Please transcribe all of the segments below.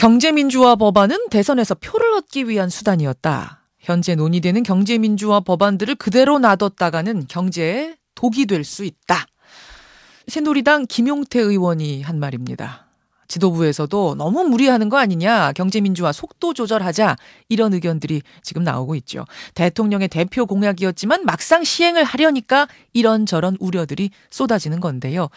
경제민주화 법안은 대선에서 표를 얻기 위한 수단이었다. 현재 논의되는 경제민주화 법안들을 그대로 놔뒀다가는 경제에 독이 될 수 있다. 새누리당 김용태 의원이 한 말입니다. 지도부에서도 너무 무리하는 거 아니냐, 경제민주화 속도 조절하자, 이런 의견들이 지금 나오고 있죠. 대통령의 대표 공약이었지만 막상 시행을 하려니까 이런저런 우려들이 쏟아지는 건데요.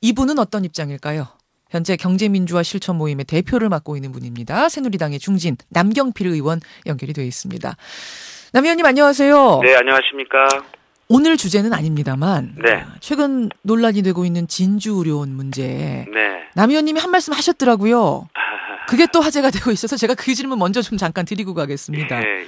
이분은 어떤 입장일까요? 현재 경제민주화 실천 모임의 대표를 맡고 있는 분입니다. 새누리당의 중진 남경필 의원 연결이 되어 있습니다. 남 의원님 안녕하세요. 네, 안녕하십니까. 오늘 주제는 아닙니다만 네. 최근 논란이 되고 있는 진주의료원 문제. 네. 남 의원님이 한 말씀 하셨더라고요. 그게 또 화제가 되고 있어서 제가 그 질문 먼저 좀 잠깐 드리고 가겠습니다. 예.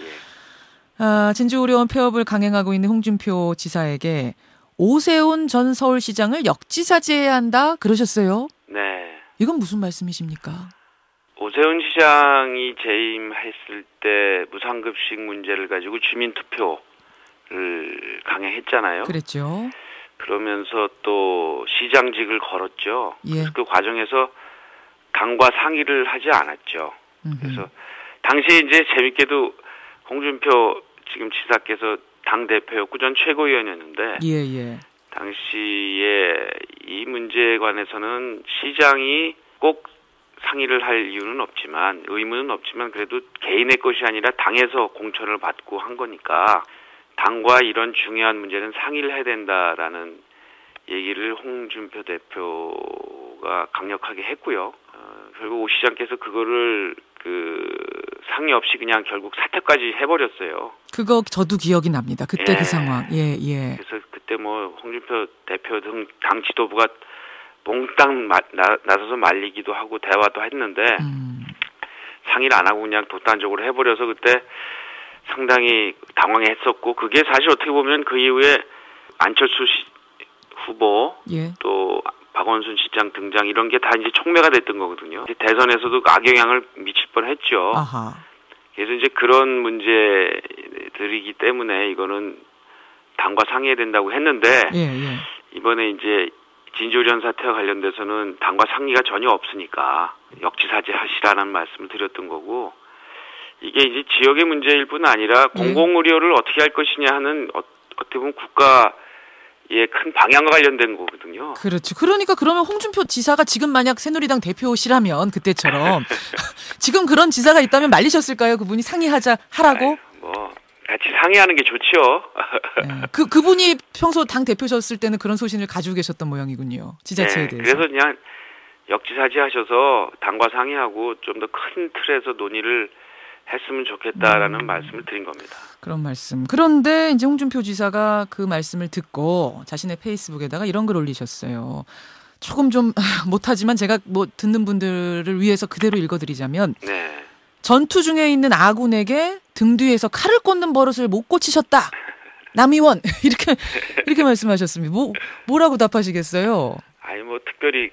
진주의료원 폐업을 강행하고 있는 홍준표 지사에게 오세훈 전 서울시장을 역지사지해야 한다 그러셨어요. 네. 이건 무슨 말씀이십니까? 오세훈 시장이 재임했을 때 무상급식 문제를 가지고 주민투표를 강행했잖아요. 그랬죠. 그러면서 또 시장직을 걸었죠. 예. 그래서 그 과정에서 당과 상의를 하지 않았죠. 그래서 당시에 이제 재밌게도 홍준표 지금 지사께서 당 대표였고 전 최고위원이었는데 예. 당시에 이 문제에 관해서는 시장이 꼭 상의를 할 이유는 없지만, 의무는 없지만 그래도 개인의 것이 아니라 당에서 공천을 받고 한 거니까 당과 이런 중요한 문제는 상의를 해야 된다라는 얘기를 홍준표 대표가 강력하게 했고요. 결국 오 시장께서 그거를 상의 없이 그냥 결국 사퇴까지 해버렸어요. 그거 저도 기억이 납니다. 그때 예. 그 상황. 예. 그래서 그때 홍준표 대표 등 당 지도부가 몽땅 나서서 말리기도 하고 대화도 했는데 상의를 안 하고 그냥 독단적으로 해버려서 그때 상당히 당황했었고, 그게 사실 어떻게 보면 그 이후에 안철수 후보 예. 또 박원순 시장 등장 이런 게 다 이제 촉매가 됐던 거거든요. 대선에서도 악영향을 미칠 뻔했죠. 아하. 그래서 이제 그런 문제들이기 때문에 이거는 당과 상의해야 된다고 했는데 예. 이번에 이제 진주의료원 사태와 관련돼서는 당과 상의가 전혀 없으니까 역지사지 하시라는 말씀을 드렸던 거고, 이게 이제 지역의 문제일 뿐 아니라 공공의료를 어떻게 할 것이냐 하는 어떻게 보면 국가의 큰 방향과 관련된 거거든요. 그렇죠. 그러니까 그러면 홍준표 지사가 지금 만약 새누리당 대표시라면 그때처럼 지금 그런 지사가 있다면 말리셨을까요? 그분이 상의하자 하라고? 같이 상의하는 게 좋죠. 네. 그분이 평소 당 대표셨을 때는 그런 소신을 가지고 계셨던 모양이군요. 지자체에 대해서. 그래서 그냥 역지사지 하셔서 당과 상의하고 좀 더 큰 틀에서 논의를 했으면 좋겠다라는 말씀을 드린 겁니다. 그런 말씀. 그런데 이제 홍준표 지사가 그 말씀을 듣고 자신의 페이스북에다가 이런 글 올리셨어요. 조금 좀 못하지만 제가 듣는 분들을 위해서 그대로 읽어드리자면, 네. 전투 중에 있는 아군에게 등 뒤에서 칼을 꽂는 버릇을 못 고치셨다. 남 의원 이렇게 말씀하셨습니다. 뭐라고 답하시겠어요? 아니 특별히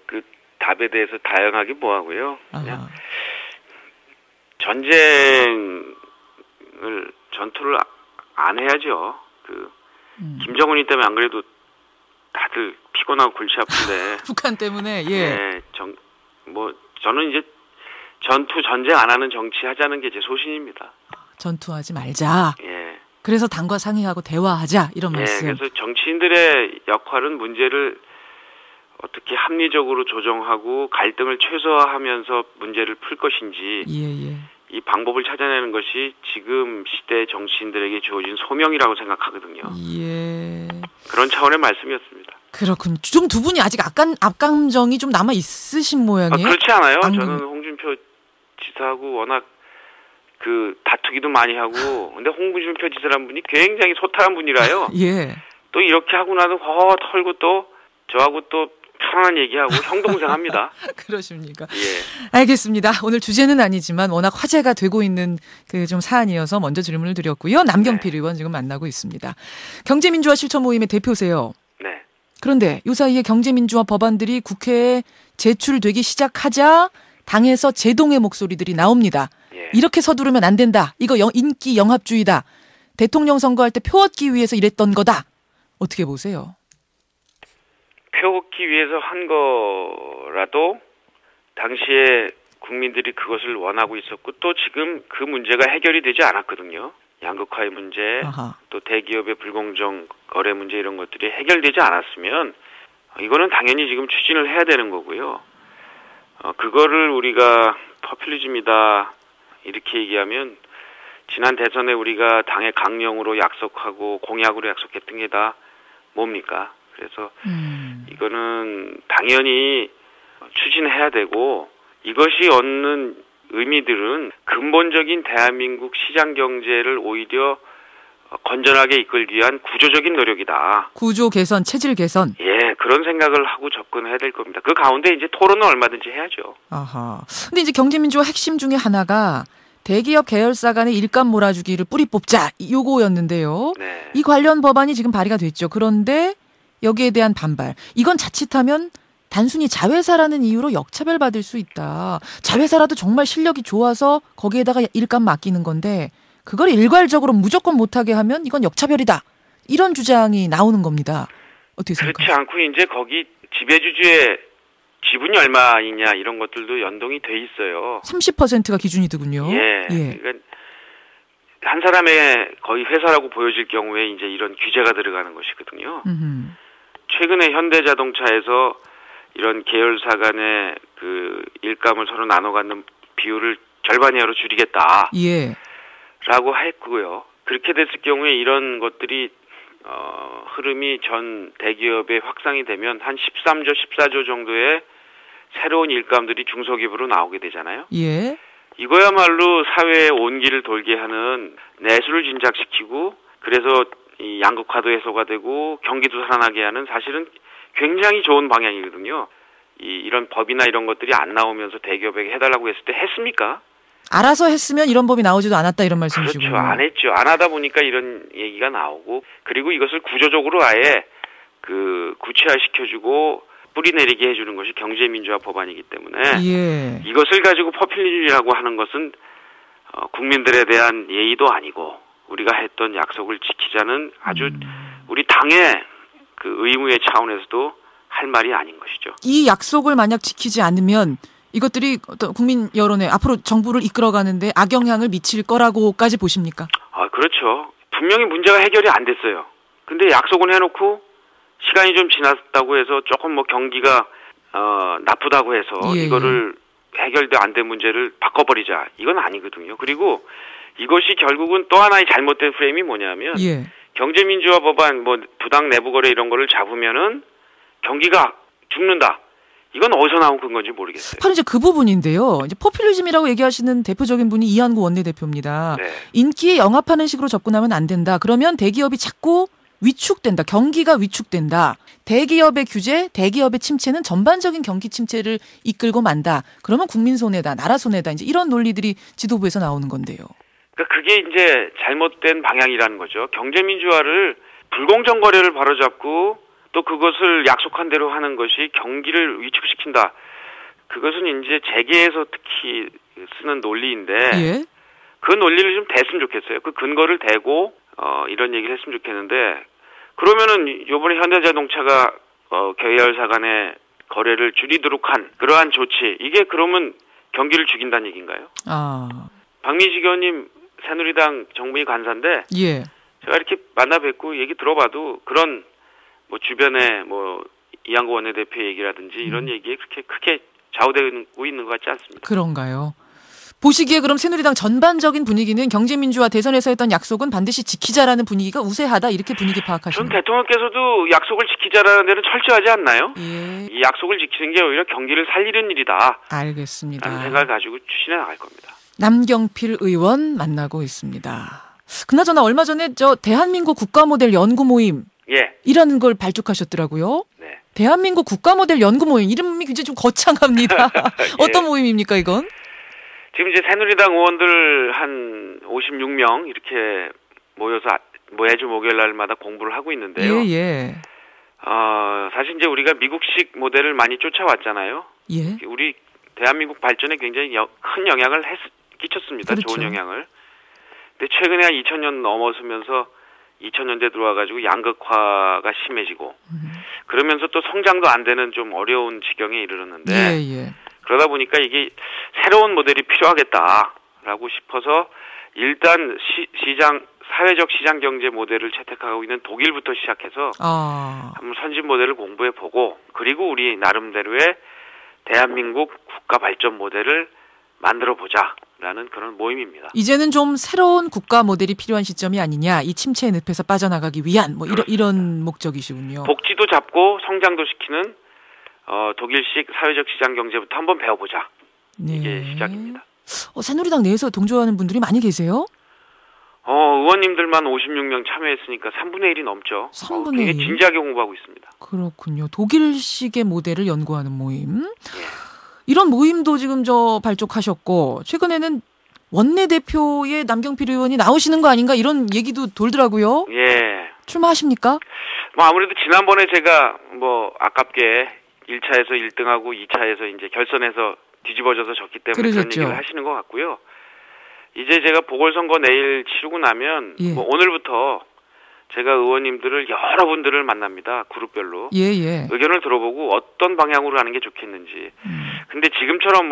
그 답에 대해서 다양하게 뭐하고요. 그냥 전투를 안 해야죠. 김정은이 때문에 안 그래도 다들 피곤하고 골치 아픈데. 북한 때문에. 예. 네, 저는 이제 전쟁 안 하는 정치 하자는 게 제 소신입니다. 전투하지 말자. 예. 그래서 당과 상의하고 대화하자 이런 말씀. 그래서 정치인들의 역할은 문제를 어떻게 합리적으로 조정하고 갈등을 최소화하면서 문제를 풀 것인지 이 방법을 찾아내는 것이 지금 시대 정치인들에게 주어진 소명이라고 생각하거든요. 예. 그런 차원의 말씀이었습니다. 그렇군요. 좀 두 분이 아직 악감정이 좀 남아 있으신 모양이에요? 그렇지 않아요. 저는 홍준표 지사하고 워낙 다투기도 많이 하고, 근데 홍준표 지사라는 분이 굉장히 소탈한 분이라요. 예. 또 이렇게 하고 나서 털고 또 저하고 또 편안한 얘기하고 형동생 합니다. 그러십니까? 예. 알겠습니다. 오늘 주제는 아니지만 워낙 화제가 되고 있는 좀 사안이어서 먼저 질문을 드렸고요. 남경필 의원 지금 만나고 있습니다. 경제민주화 실천 모임의 대표세요. 네. 그런데 요 사이에 경제민주화 법안들이 국회에 제출되기 시작하자 당에서 제동의 목소리들이 나옵니다. 예. 이렇게 서두르면 안 된다. 이거 인기 영합주의다. 대통령 선거할 때 표 얻기 위해서 이랬던 거다. 어떻게 보세요? 표 얻기 위해서 한 거라도 당시에 국민들이 그것을 원하고 있었고 또 지금 그 문제가 해결이 되지 않았거든요. 양극화의 문제, 아하. 또 대기업의 불공정 거래 문제 이런 것들이 해결되지 않았으면 이거는 당연히 지금 추진을 해야 되는 거고요. 그거를 우리가 포퓰리즘이다 이렇게 얘기하면 지난 대선에 우리가 당의 강령으로 약속하고 공약으로 약속했던 게 다 뭡니까? 그래서 이거는 당연히 추진해야 되고 이것이 얻는 의미들은 근본적인 대한민국 시장 경제를 오히려 건전하게 이끌기 위한 구조적인 노력이다. 구조 개선, 체질 개선. 예, 그런 생각을 하고 접근해야 될 겁니다. 그 가운데 이제 토론은 얼마든지 해야죠. 아하. 근데 이제 경제민주화 핵심 중에 하나가 대기업 계열사 간의 일감 몰아주기를 뿌리 뽑자 요거였는데요. 네. 이 관련 법안이 지금 발의가 됐죠. 그런데 여기에 대한 반발. 이건 자칫하면 단순히 자회사라는 이유로 역차별받을 수 있다. 자회사라도 정말 실력이 좋아서 거기에다가 일감 맡기는 건데 그걸 일괄적으로 무조건 못하게 하면 이건 역차별이다. 이런 주장이 나오는 겁니다. 어떻게 생각하세요? 그렇지 않고 이제 거기 지배주주의 지분이 얼마이냐 이런 것들도 연동이 돼 있어요. 30%가 기준이더군요. 예. 그러니까 한 사람의 거의 회사라고 보여질 경우에 이제 이런 규제가 들어가는 것이거든요. 최근에 현대자동차에서 이런 계열사 간의 그 일감을 서로 나눠 갖는 비율을 절반 이하로 줄이겠다. 예. 라고 했고요. 그렇게 됐을 경우에 이런 것들이 흐름이 전 대기업에 확산이 되면 한 13조, 14조 정도의 새로운 일감들이 중소기업으로 나오게 되잖아요. 예. 이거야말로 사회의 온기를 돌게 하는 내수를 진작시키고 그래서 이 양극화도 해소가 되고 경기도 살아나게 하는 사실은 굉장히 좋은 방향이거든요. 이런 법이나 이런 것들이 안 나오면서 대기업에게 해달라고 했을 때 했습니까? 알아서 했으면 이런 법이 나오지도 않았다 이런 말씀이시고요. 그렇죠. 안 했죠. 안 하다 보니까 이런 얘기가 나오고 그리고 이것을 구조적으로 아예 구체화시켜주고 뿌리 내리게 해주는 것이 경제민주화 법안이기 때문에 예. 이것을 가지고 포퓰리즘이라고 하는 것은 국민들에 대한 예의도 아니고 우리가 했던 약속을 지키자는 아주 우리 당의 그 의무의 차원에서도 할 말이 아닌 것이죠. 이 약속을 만약 지키지 않으면 이것들이 어떤 국민 여론에 앞으로 정부를 이끌어가는데 악영향을 미칠 거라고까지 보십니까? 그렇죠. 분명히 문제가 해결이 안 됐어요. 근데 약속은 해놓고 시간이 좀 지났다고 해서 조금 뭐 경기가 나쁘다고 해서 이거를 해결도 안 된 문제를 바꿔버리자. 이건 아니거든요. 그리고 이것이 결국은 또 하나의 잘못된 프레임이 뭐냐면 경제민주화 법안 뭐 부당 내부거래 이런 거를 잡으면은 경기가 죽는다. 이건 어디서 나온 근거인지 모르겠어요. 바로 이제 그 부분인데요. 이제 포퓰리즘이라고 얘기하시는 대표적인 분이 이한구 원내대표입니다. 네. 인기에 영합하는 식으로 접근하면 안 된다. 그러면 대기업이 자꾸 위축된다. 경기가 위축된다. 대기업의 규제, 대기업의 침체는 전반적인 경기 침체를 이끌고 만다. 그러면 국민 손해다, 나라 손해다. 이제 이런 논리들이 지도부에서 나오는 건데요. 그러니까 그게 이제 잘못된 방향이라는 거죠. 경제민주화를 불공정 거래를 바로잡고 또 그것을 약속한 대로 하는 것이 경기를 위축시킨다. 그것은 이제 재계에서 특히 쓰는 논리인데 그 논리를 좀 댔으면 좋겠어요. 그 근거를 대고 이런 얘기를 했으면 좋겠는데 그러면은 요번에 현대자동차가 계열사 간의 거래를 줄이도록 한 그러한 조치 이게 그러면 경기를 죽인다는 얘기인가요? 박민식 의원님 새누리당 정무위 간사인데 제가 이렇게 만나 뵙고 얘기 들어봐도 그런 뭐 주변에 뭐 이한구 원내대표 얘기라든지 이런 얘기에 그렇게 크게 좌우되고 있는 것 같지 않습니다. 그런가요? 보시기에 그럼 새누리당 전반적인 분위기는 경제민주화 대선에서 했던 약속은 반드시 지키자라는 분위기가 우세하다 이렇게 분위기 파악하시나요? 전 대통령께서도 약속을 지키자라는 데는 철저하지 않나요? 이 약속을 지키는 게 오히려 경기를 살리는 일이다. 알겠습니다. 라는 생각을 가지고 추진해 나갈 겁니다. 남경필 의원 만나고 있습니다. 그나저나 얼마 전에 대한민국 국가모델 연구 모임 이라는 걸 발족하셨더라고요. 네. 대한민국 국가모델 연구 모임 이름이 굉장히 좀 거창합니다. 어떤 모임입니까 이건? 지금 이제 새누리당 의원들 한 56명 이렇게 모여서 매주 목요일 날마다 공부를 하고 있는데요. 사실 이제 우리가 미국식 모델을 많이 쫓아왔잖아요. 우리 대한민국 발전에 굉장히 큰 영향을 끼쳤습니다. 그렇죠. 좋은 영향을. 근데 최근에 한 2000년 넘어서면서 2000년대 들어와가지고 양극화가 심해지고 그러면서 또 성장도 안 되는 좀 어려운 지경에 이르렀는데 그러다 보니까 이게 새로운 모델이 필요하겠다라고 싶어서 일단 사회적 시장 경제 모델을 채택하고 있는 독일부터 시작해서 한번 선진 모델을 공부해보고 그리고 우리 나름대로의 대한민국 국가 발전 모델을 만들어보자라는 그런 모임입니다. 이제는 좀 새로운 국가 모델이 필요한 시점이 아니냐. 이 침체의 늪에서 빠져나가기 위한 뭐 이런 목적이시군요. 복지도 잡고 성장도 시키는 독일식 사회적 시장 경제부터 한번 배워보자. 네. 이게 시작입니다. 새누리당 내에서 동조하는 분들이 많이 계세요? 의원님들만 56명 참여했으니까 3분의 1이 넘죠. 3분의 1? 되게 진지하게 공부하고 있습니다. 그렇군요. 독일식의 모델을 연구하는 모임. 이런 모임도 지금 발족하셨고 최근에는 원내대표의 남경필 의원이 나오시는 거 아닌가 이런 얘기도 돌더라고요. 예. 출마하십니까? 아무래도 지난번에 제가 아깝게 1차에서 1등하고 2차에서 이제 결선에서 뒤집어져서 졌기 때문에 그러셨죠. 그런 얘기를 하시는 것 같고요. 이제 제가 보궐선거 내일 치르고 나면 오늘부터 제가 의원님들을 여러분들을 만납니다. 그룹별로. 의견을 들어보고 어떤 방향으로 가는 게 좋겠는지. 근데 지금처럼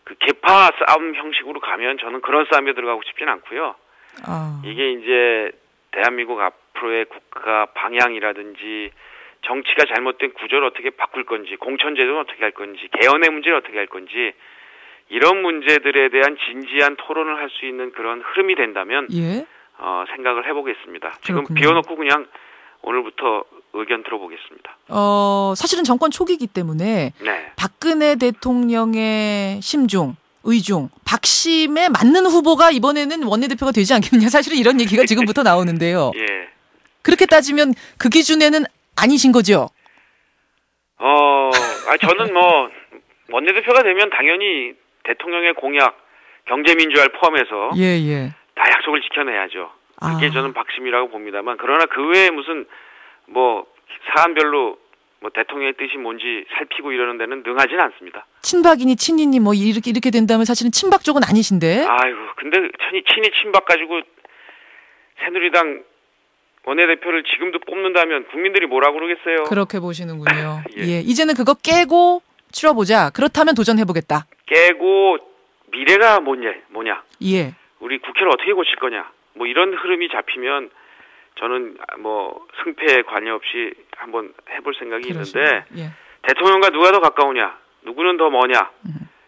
그 계파 싸움 형식으로 가면 저는 그런 싸움에 들어가고 싶진 않고요. 이게 이제 대한민국 앞으로의 국가 방향이라든지 정치가 잘못된 구조를 어떻게 바꿀 건지, 공천제도는 어떻게 할 건지, 개헌의 문제를 어떻게 할 건지 이런 문제들에 대한 진지한 토론을 할 수 있는 그런 흐름이 된다면 생각을 해보겠습니다. 지금 비워놓고 그냥 오늘부터 의견 들어보겠습니다. 사실은 정권 초기이기 때문에 박근혜 대통령의 심중, 의중, 박심에 맞는 후보가 이번에는 원내대표가 되지 않겠느냐. 사실은 이런 얘기가 지금부터 나오는데요. 그렇게 따지면 그 기준에는 아니신 거죠? 저는 원내대표가 되면 당연히 대통령의 공약, 경제민주화를 포함해서 다 약속을 지켜내야죠. 그게 저는 박심이라고 봅니다만 그러나 그 외에 무슨 사안별로 대통령의 뜻이 뭔지 살피고 이러는 데는 능하진 않습니다. 친박이니 친이니 이렇게 된다면 사실은 친박 쪽은 아니신데. 근데 친이 친박 가지고 새누리당 원내대표를 지금도 뽑는다면 국민들이 뭐라고 그러겠어요? 그렇게 보시는군요. 이제는 그거 깨고 치러보자. 그렇다면 도전해보겠다. 깨고 미래가 뭐냐? 우리 국회를 어떻게 고칠 거냐? 이런 흐름이 잡히면 저는 승패에 관여없이 한번 해볼 생각이 있는데 대통령과 누가 더 가까우냐? 누구는 더 머냐?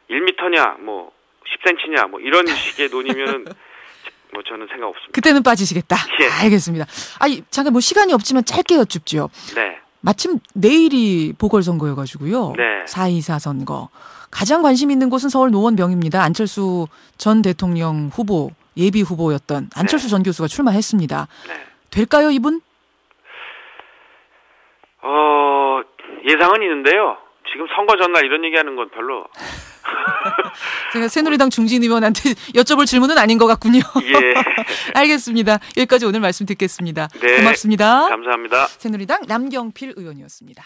1m냐? 10cm냐? 이런 식의 논의면은 저는 생각 없습니다. 그때는 빠지시겠다. 알겠습니다. 잠깐 시간이 없지만 짧게 여쭙죠. 마침 내일이 보궐선거여가지고요. 4.24 선거. 가장 관심 있는 곳은 서울 노원병입니다. 안철수 전 대통령 후보, 예비 후보였던 안철수 전 교수가 출마했습니다. 될까요, 이분? 예상은 있는데요. 지금 선거 전날 이런 얘기하는 건 별로. 제가 새누리당 중진 의원한테 여쭤볼 질문은 아닌 것 같군요. 알겠습니다. 여기까지 오늘 말씀 듣겠습니다. 고맙습니다. 감사합니다. 새누리당 남경필 의원이었습니다.